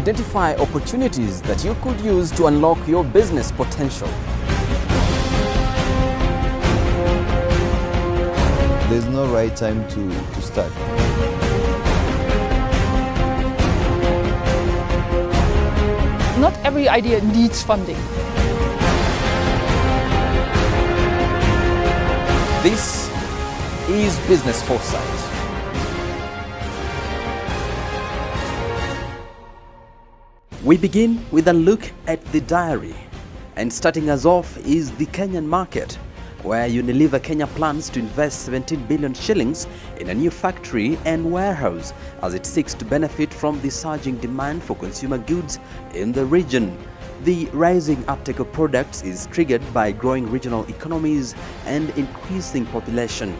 identify opportunities that you could use to unlock your business potential. There's no right time to start. Not every idea needs funding. This is Business Foresight. We begin with a look at the diary, and starting us off is the Kenyan market, where Unilever Kenya plans to invest 17 billion shillings in a new factory and warehouse as it seeks to benefit from the surging demand for consumer goods in the region. The rising uptake of products is triggered by growing regional economies and increasing population.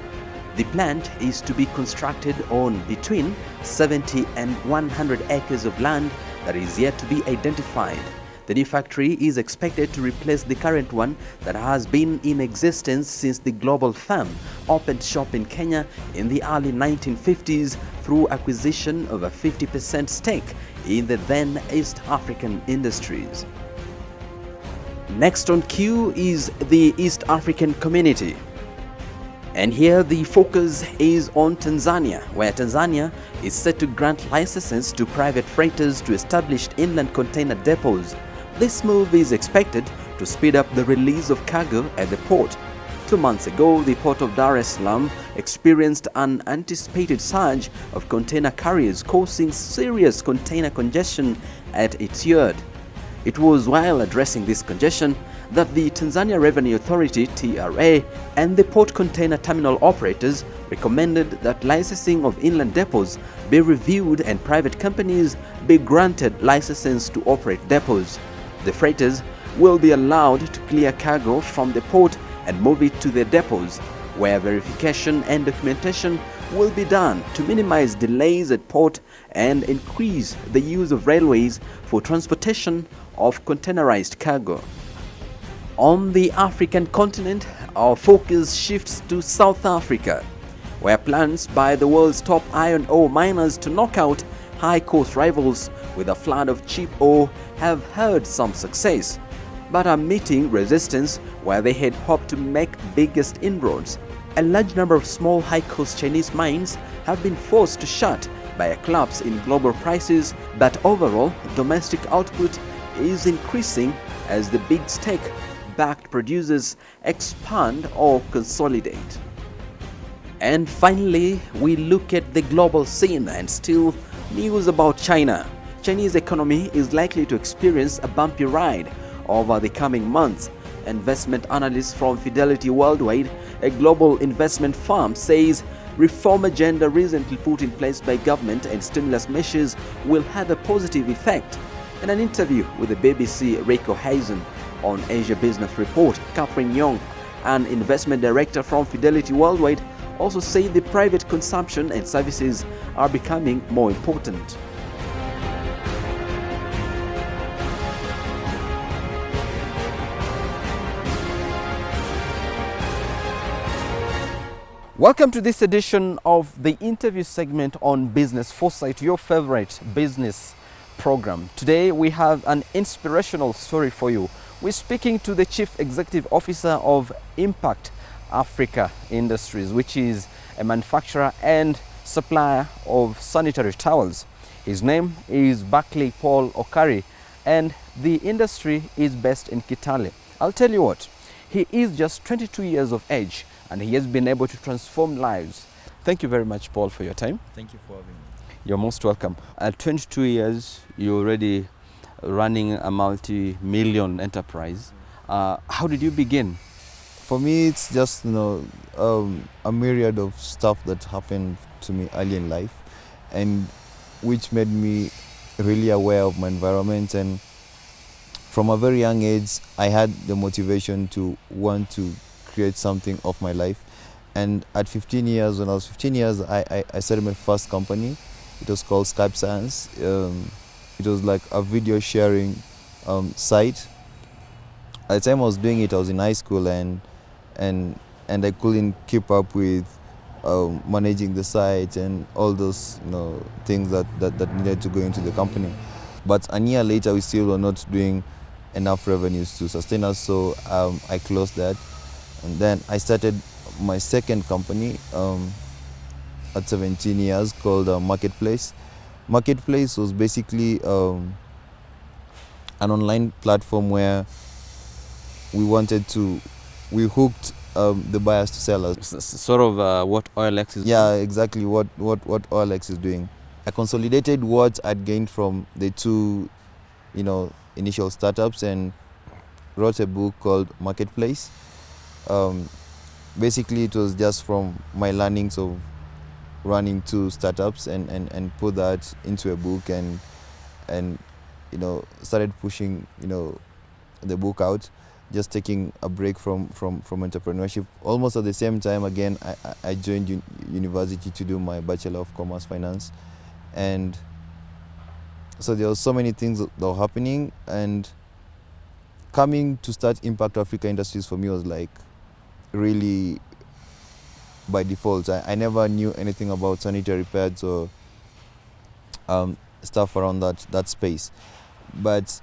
The plant is to be constructed on between 70 and 100 acres of land that is yet to be identified. The new factory is expected to replace the current one that has been in existence since the global firm opened shop in Kenya in the early 1950s through acquisition of a 50% stake in the then East African industries. Next on queue is the East African community. And here the focus is on Tanzania, where Tanzania is set to grant licenses to private freighters to establish inland container depots. This move is expected to speed up the release of cargo at the port. 2 months ago, the port of Dar es Salaam experienced an anticipated surge of container carriers, causing serious container congestion at its yard. It was while addressing this congestion that the Tanzania Revenue Authority (TRA) and the port container terminal operators recommended that licensing of inland depots be reviewed and private companies be granted licenses to operate depots. The freighters will be allowed to clear cargo from the port and move it to the depots, where verification and documentation will be done to minimize delays at port and increase the use of railways for transportation of containerized cargo. On the African continent, our focus shifts to South Africa, where plans by the world's top iron ore miners to knock out high-cost rivals with a flood of cheap ore have had some success, but are meeting resistance where they had hoped to make biggest inroads. A large number of small high-cost Chinese mines have been forced to shut by a collapse in global prices, but overall domestic output is increasing as the big stake-backed producers expand or consolidate. And finally, we look at the global scene and still news about China. Chinese economy is likely to experience a bumpy ride over the coming months. Investment analyst from Fidelity Worldwide, a global investment firm, says reform agenda recently put in place by government and stimulus measures will have a positive effect. In an interview with the BBC Rico Hazen on Asia Business Report, Catherine Young, an investment director from Fidelity Worldwide, also said the private consumption and services are becoming more important. Welcome to this edition of the interview segment on Business Foresight, your favorite business program. Today we have an inspirational story for you. We're speaking to the Chief Executive Officer of Impact Africa Industries, which is a manufacturer and supplier of sanitary towels. His name is Barclay Paul Okari, and the industry is based in Kitale. I'll tell you what, he is just 22 years of age, and he has been able to transform lives. Thank you very much, Paul, for your time. Thank you for having me. You're most welcome. At 22 years, you're already running a multi-million enterprise. How did you begin? For me, it's just a myriad of stuff that happened to me early in life, and which made me really aware of my environment. And from a very young age, I had the motivation to want to create something of my life. And at 15 years, when I was 15 years, I started my first company. It was called Skype Science. It was like a video sharing site. At the time I was doing it, I was in high school, and I couldn't keep up with managing the site and all those things that needed to go into the company. But a year later, we still were not doing enough revenues to sustain us, so I closed that. And then I started my second company at 17 years called Marketplace. Marketplace was basically an online platform where we hooked the buyers to sellers. Sort of what OLX is doing? Yeah, exactly what OLX is doing. I consolidated what I'd gained from the two, initial startups and wrote a book called Marketplace. Basically, it was just from my learnings of running two startups and put that into a book and started pushing the book out, just taking a break from entrepreneurship. Almost at the same time, again, I joined university to do my Bachelor of Commerce Finance, and so there were so many things that were happening, and coming to start Impact Africa Industries for me was like really by default. I never knew anything about sanitary pads or stuff around that space. But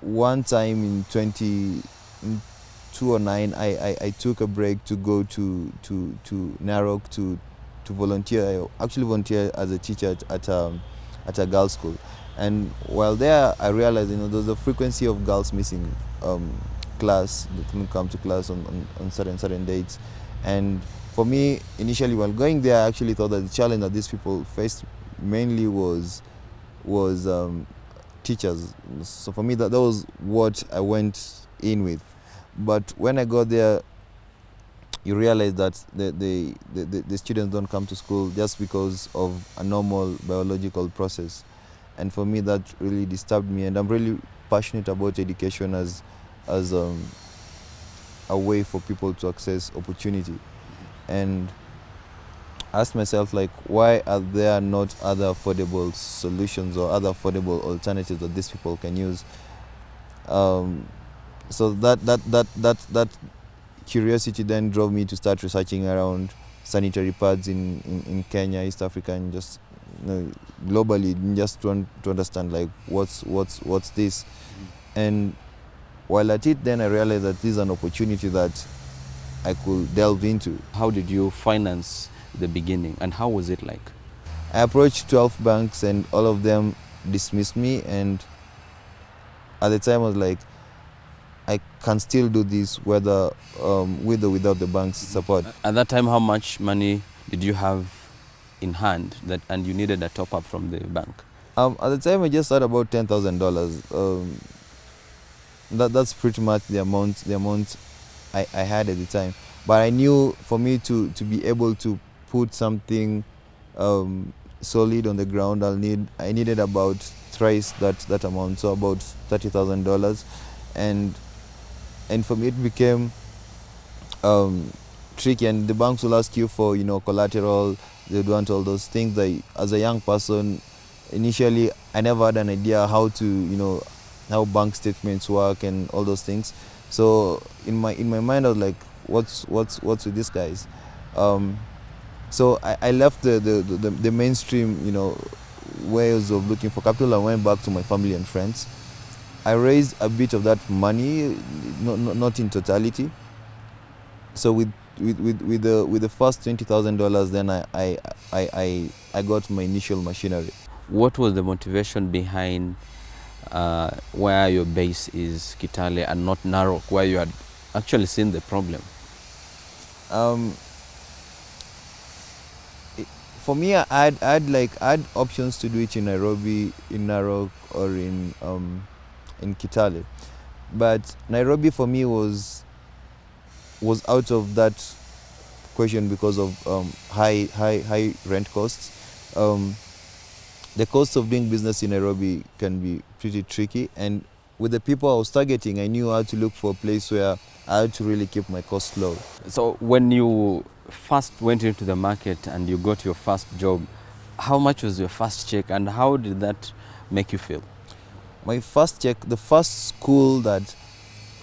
one time in 2009, I took a break to go to Narok to volunteer. I actually volunteered as a teacher at a girls' school. And while there, I realized there's a frequency of girls missing class. They couldn't come to class on certain dates. And for me, initially while going there, I actually thought that the challenge that these people faced mainly was teachers. So for me, that was what I went in with. But when I got there, you realize that the students don't come to school just because of a normal biological process. And for me, that really disturbed me. And I'm really passionate about education as a way for people to access opportunity. And I asked myself, like, why are there not other affordable solutions or other affordable alternatives that these people can use? So that curiosity then drove me to start researching around sanitary pads in Kenya, East Africa, and just globally, just to understand like what's this. And while at it, then I realized that this is an opportunity that I could delve into. How did you finance the beginning, and how was it like? I approached 12 banks and all of them dismissed me, and at the time I was like, I can still do this whether with or without the bank's support. At that time, how much money did you have in hand and you needed a top up from the bank? At the time I just had about $10,000. That's pretty much the amount I had at the time. But I knew for me to be able to put something solid on the ground, I needed about thrice that amount, so about $30,000. And for me it became tricky, and the banks will ask you for collateral. They want all those things. As a young person, initially I never had an idea how to how bank statements work and all those things. So in my mind I was like, what's with these guys? So I left the mainstream ways of looking for capital. I went back to my family and friends. I raised a bit of that money, not in totality. So with the first $20,000, then I got my initial machinery. What was the motivation behind where your base is Kitale and not Narok, where you had actually seen the problem? For me, I had options to do it in Nairobi, in Narok, or in Kitale, but Nairobi for me was out of that question because of high rent costs. The cost of doing business in Nairobi can be pretty tricky, and with the people I was targeting, I knew how to look for a place where I had to really keep my costs low. So when you first went into the market and you got your first job, how much was your first check and how did that make you feel? My first check, the first school that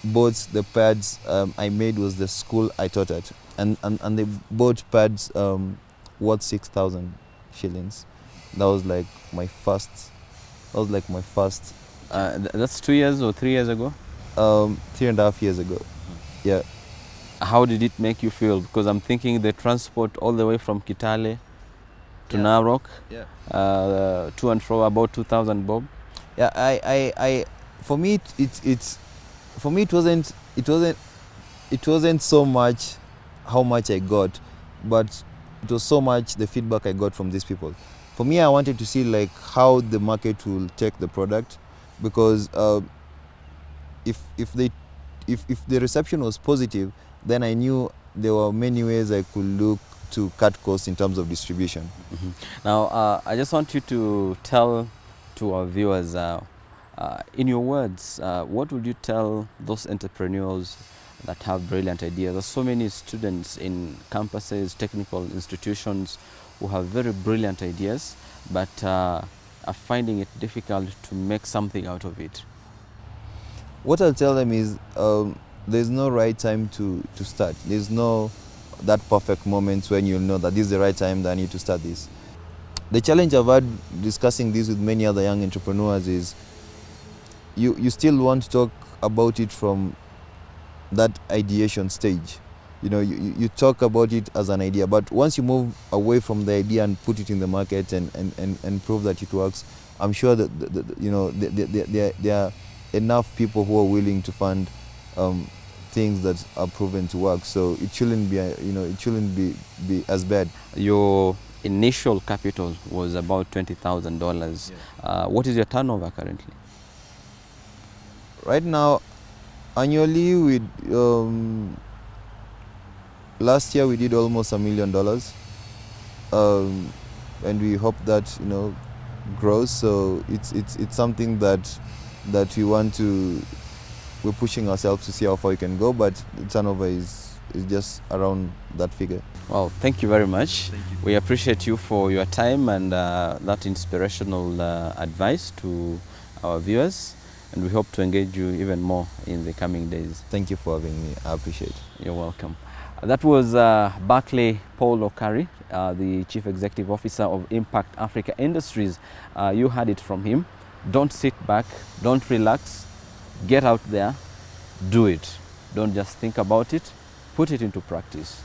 bought the pads I made was the school I taught at, and they bought pads worth 6,000 shillings. That was like my first That was like my first. That's 2 years or 3 years ago? 3.5 years ago. Yeah. How did it make you feel? Because I'm thinking the transport all the way from Kitale to Narok, to and fro, about 2,000 bob. Yeah, for me, it wasn't so much how much I got, but it was so much the feedback I got from these people. For me, I wanted to see like how the market will take the product, because if the reception was positive, then I knew there were many ways I could look to cut costs in terms of distribution. Mm-hmm. Now, I just want you to tell to our viewers, in your words, what would you tell those entrepreneurs that have brilliant ideas? There's so many students in campuses, technical institutions who have very brilliant ideas, but are finding it difficult to make something out of it. What I'll tell them is there's no right time to start. There's no that perfect moment when you'll know that this is the right time that I need to start this. The challenge I've had discussing this with many other young entrepreneurs is you still want to talk about it from that ideation stage. You know, you talk about it as an idea, but once you move away from the idea and put it in the market and prove that it works, I'm sure that there are enough people who are willing to fund things that are proven to work. So it shouldn't be be as bad. Your initial capital was about $20,000. Yeah. What is your turnover currently? Right now, annually, last year we did almost $1 million, and we hope that grows. So it's something that we're pushing ourselves to see how far we can go, but the turnover is just around that figure. Well, thank you very much. We appreciate you for your time and that inspirational advice to our viewers, and we hope to engage you even more in the coming days. Thank you for having me. I appreciate it. You're welcome. That was Barclay Paul Okari, the Chief Executive Officer of Impact Africa Industries. You heard it from him. Don't sit back, don't relax, get out there, do it. Don't just think about it, put it into practice.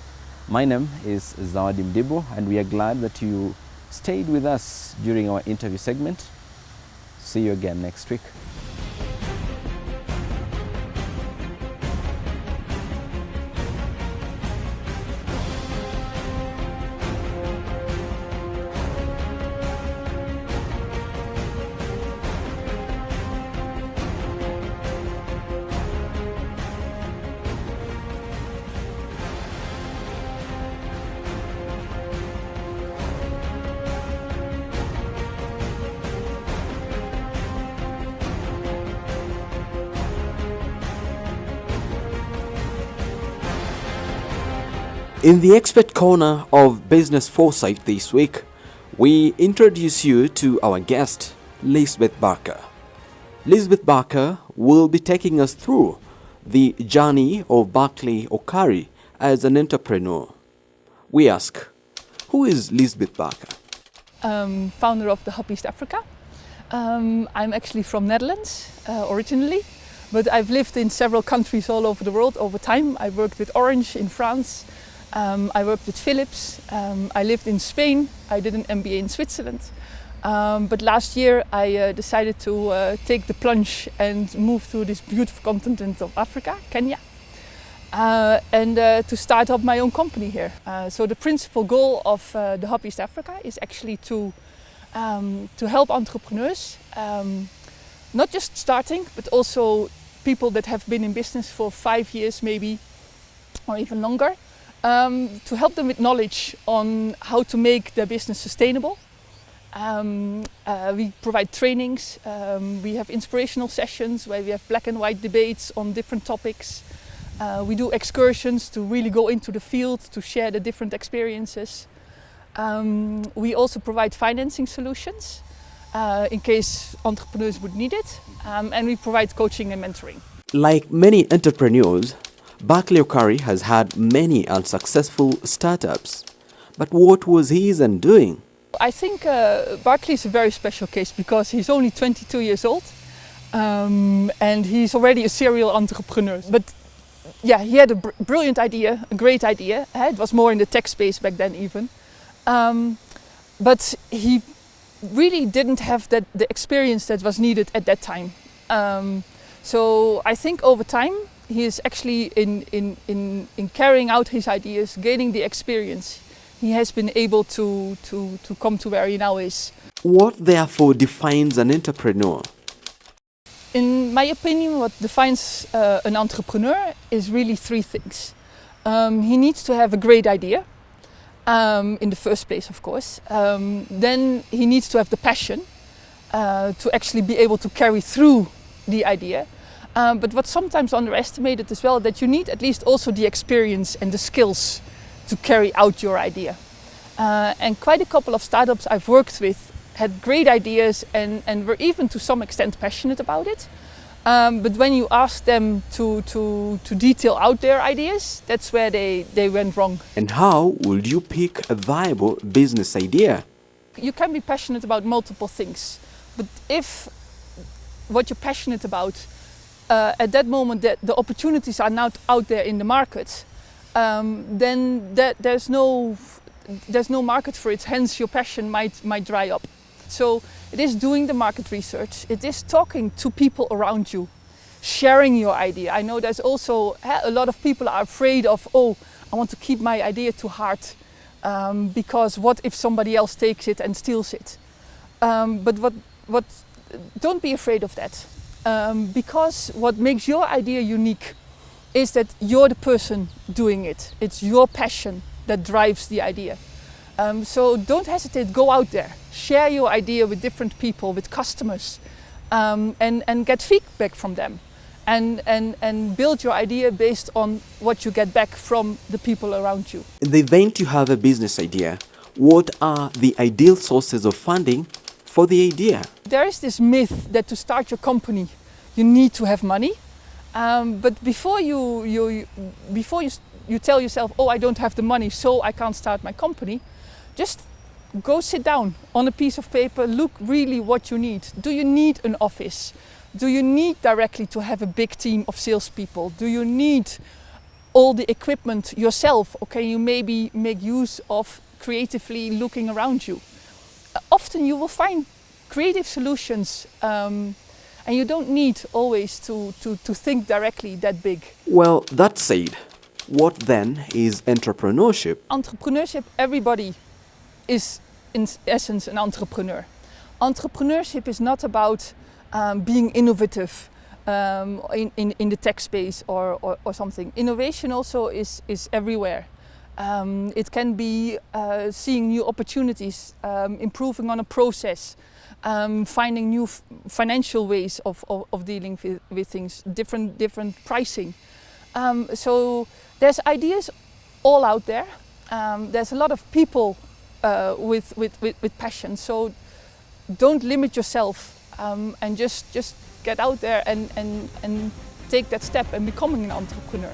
My name is Zawadi Mudibo, and we are glad that you stayed with us during our interview segment. See you again next week. In the expert corner of Business Foresight this week, we introduce you to our guest, Lisbeth Barker. Lisbeth Barker will be taking us through the journey of Barclay Okari as an entrepreneur. We ask, who is Lisbeth Barker? Founder of the Hub East Africa. I'm actually from Netherlands originally, but I've lived in several countries all over the world over time. I worked with Orange in France. I worked with Philips. I lived in Spain. I did an MBA in Switzerland. But last year I decided to take the plunge and move to this beautiful continent of Africa, Kenya, and to start up my own company here. So the principal goal of the Hub East Africa is actually to help entrepreneurs, not just starting, but also people that have been in business for 5 years maybe, or even longer, to help them with knowledge on how to make their business sustainable. We provide trainings, we have inspirational sessions where we have black and white debates on different topics. We do excursions to really go into the field to share the different experiences. We also provide financing solutions in case entrepreneurs would need it, and we provide coaching and mentoring. Like many entrepreneurs, Barclay Okari has had many unsuccessful startups. But what was his undoing? I think Barclay is a very special case because he's only 22 years old and he's already a serial entrepreneur. But yeah, he had a brilliant idea, a great idea. It was more in the tech space back then even. But he really didn't have the experience that was needed at that time. So I think over time he is actually in carrying out his ideas, gaining the experience. He has been able to come to where he now is. What therefore defines an entrepreneur? In my opinion, what defines an entrepreneur is really three things. He needs to have a great idea, in the first place, of course. Then he needs to have the passion to actually be able to carry through the idea. But what's sometimes underestimated as well, that you need at least also the experience and the skills to carry out your idea. And quite a couple of startups I've worked with had great ideas and were even to some extent passionate about it. But when you ask them to detail out their ideas, that's where they went wrong. And how would you pick a viable business idea? You can be passionate about multiple things, but if what you're passionate about at that moment that the opportunities are not out there in the market, then there's no market for it, hence your passion might dry up. So it is doing the market research, it is talking to people around you, sharing your idea. I know there's also a lot of people are afraid of, oh, I want to keep my idea to heart because what if somebody else takes it and steals it? But don't be afraid of that, because what makes your idea unique is that you're the person doing it. It's your passion that drives the idea. So don't hesitate, go out there, share your idea with different people, with customers, and get feedback from them. And build your idea based on what you get back from the people around you. In the event you have a business idea, what are the ideal sources of funding for the idea? There is this myth that to start your company, you need to have money. But before you tell yourself, oh, I don't have the money, so I can't start my company, just go sit down on a piece of paper, look really what you need. Do you need an office? Do you need directly to have a big team of salespeople? Do you need all the equipment yourself? Or can you maybe make use of creatively looking around you? Often you will find creative solutions and you don't need always to think directly that big. Well, that said, what then is entrepreneurship? Entrepreneurship, everybody is in essence an entrepreneur. Entrepreneurship is not about being innovative in the tech space or something. Innovation also is everywhere. It can be seeing new opportunities, improving on a process, finding new financial ways of dealing with things, different pricing. So there's ideas all out there. There's a lot of people with passion. So don't limit yourself and just get out there and take that step and becoming an entrepreneur.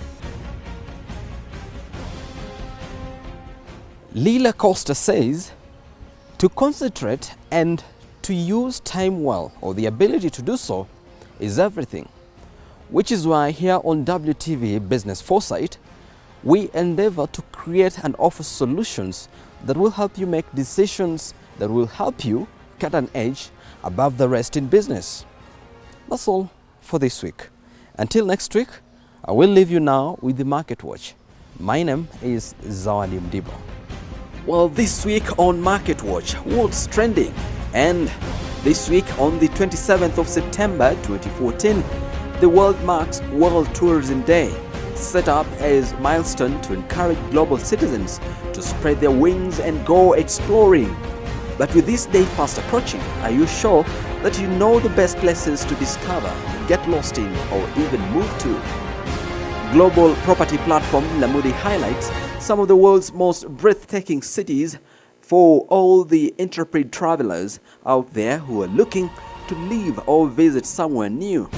Lila Costa says, to concentrate and to use time well, or the ability to do so, is everything. Which is why here on WTV Business Foresight, we endeavor to create and offer solutions that will help you make decisions that will help you cut an edge above the rest in business. That's all for this week. Until next week, I will leave you now with the Market Watch. My name is Zawadi Mudibo. Well, this week on Market Watch, what's trending? And this week on the 27th of September 2014, the world marks World Tourism Day, set up as a milestone to encourage global citizens to spread their wings and go exploring. But with this day fast approaching, are you sure that you know the best places to discover, get lost in, or even move to? Global property platform Lamudi highlights some of the world's most breathtaking cities for all the intrepid travelers out there who are looking to live or visit somewhere new.